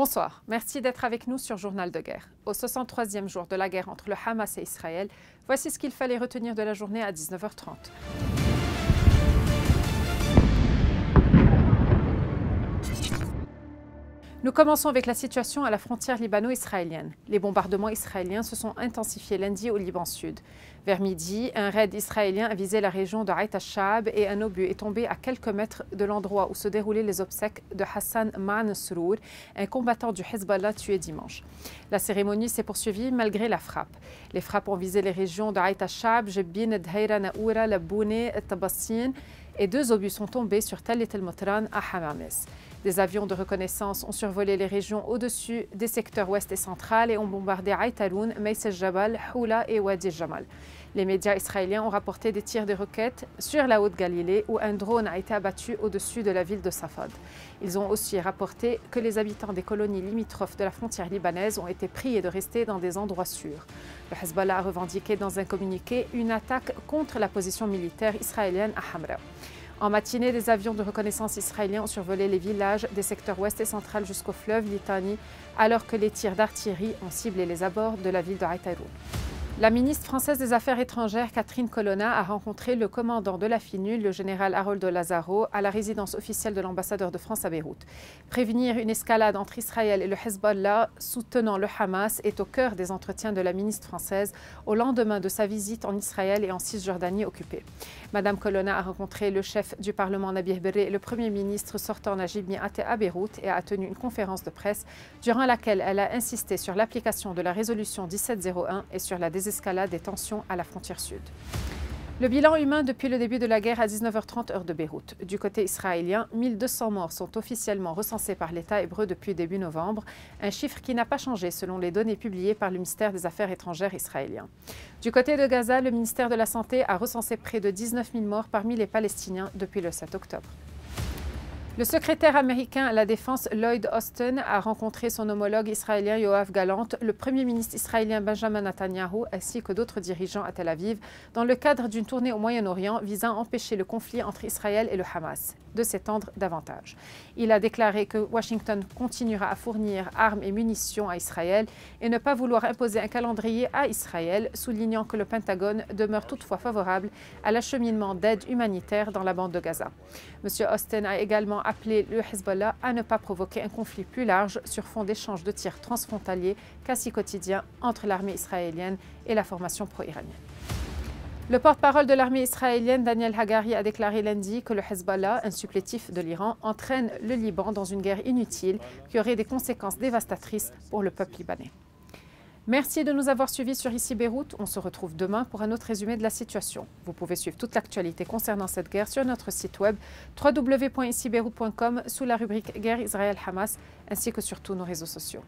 Bonsoir, merci d'être avec nous sur Journal de guerre. Au 63e jour de la guerre entre le Hamas et Israël, voici ce qu'il fallait retenir de la journée à 19h30. Nous commençons avec la situation à la frontière libano-israélienne. Les bombardements israéliens se sont intensifiés lundi au Liban Sud. Vers midi, un raid israélien a visé la région de Aït al-Shab et un obus est tombé à quelques mètres de l'endroit où se déroulaient les obsèques de Hassan Ma'an-Srour, un combattant du Hezbollah tué dimanche. La cérémonie s'est poursuivie malgré la frappe. Les frappes ont visé les régions de Aït al-Shab, Jebbin, Dheira, Naoura, Laboune, Tabassin et 2 obus sont tombés sur Tel et Tel Motran à Hamames. Des avions de reconnaissance ont survolé les régions au-dessus des secteurs ouest et central et ont bombardé Aït Aloun, Meis el-Jabal, Houla et Wadi Jamal. Les médias israéliens ont rapporté des tirs de roquettes sur la Haute-Galilée où un drone a été abattu au-dessus de la ville de Safad. Ils ont aussi rapporté que les habitants des colonies limitrophes de la frontière libanaise ont été priés de rester dans des endroits sûrs. Le Hezbollah a revendiqué dans un communiqué une attaque contre la position militaire israélienne à Hamra. En matinée, des avions de reconnaissance israéliens ont survolé les villages des secteurs ouest et central jusqu'au fleuve Litani, alors que les tirs d'artillerie ont ciblé les abords de la ville de Aït Aloun. La ministre française des Affaires étrangères, Catherine Colonna, a rencontré le commandant de la FINUL, le général Haroldo Lazaro, à la résidence officielle de l'ambassadeur de France à Beyrouth. Prévenir une escalade entre Israël et le Hezbollah soutenant le Hamas est au cœur des entretiens de la ministre française au lendemain de sa visite en Israël et en Cisjordanie occupée. Madame Colonna a rencontré le chef du Parlement Nabih Berri et le Premier ministre sortant Najib Mikati à Beyrouth et a tenu une conférence de presse durant laquelle elle a insisté sur l'application de la résolution 1701 et sur la désescalade des tensions à la frontière sud. Le bilan humain depuis le début de la guerre à 19h30 heure de Beyrouth. Du côté israélien, 1200 morts sont officiellement recensés par l'État hébreu depuis début novembre, un chiffre qui n'a pas changé selon les données publiées par le ministère des Affaires étrangères israélien. Du côté de Gaza, le ministère de la Santé a recensé près de 19 000 morts parmi les Palestiniens depuis le 7 octobre. Le secrétaire américain à la Défense Lloyd Austin a rencontré son homologue israélien Yoav Gallant, le premier ministre israélien Benjamin Netanyahu ainsi que d'autres dirigeants à Tel Aviv dans le cadre d'une tournée au Moyen-Orient visant à empêcher le conflit entre Israël et le Hamas de s'étendre davantage. Il a déclaré que Washington continuera à fournir armes et munitions à Israël et ne pas vouloir imposer un calendrier à Israël, soulignant que le Pentagone demeure toutefois favorable à l'acheminement d'aide humanitaire dans la bande de Gaza. M. Austin a également appelé le Hezbollah à ne pas provoquer un conflit plus large sur fond d'échanges de tirs transfrontaliers quasi quotidiens entre l'armée israélienne et la formation pro-iranienne. Le porte-parole de l'armée israélienne, Daniel Hagari, a déclaré lundi que le Hezbollah, un supplétif de l'Iran, entraîne le Liban dans une guerre inutile qui aurait des conséquences dévastatrices pour le peuple libanais. Merci de nous avoir suivis sur Ici Beyrouth. On se retrouve demain pour un autre résumé de la situation. Vous pouvez suivre toute l'actualité concernant cette guerre sur notre site web www.icibeyrouth.com sous la rubrique Guerre Israël-Hamas ainsi que sur tous nos réseaux sociaux.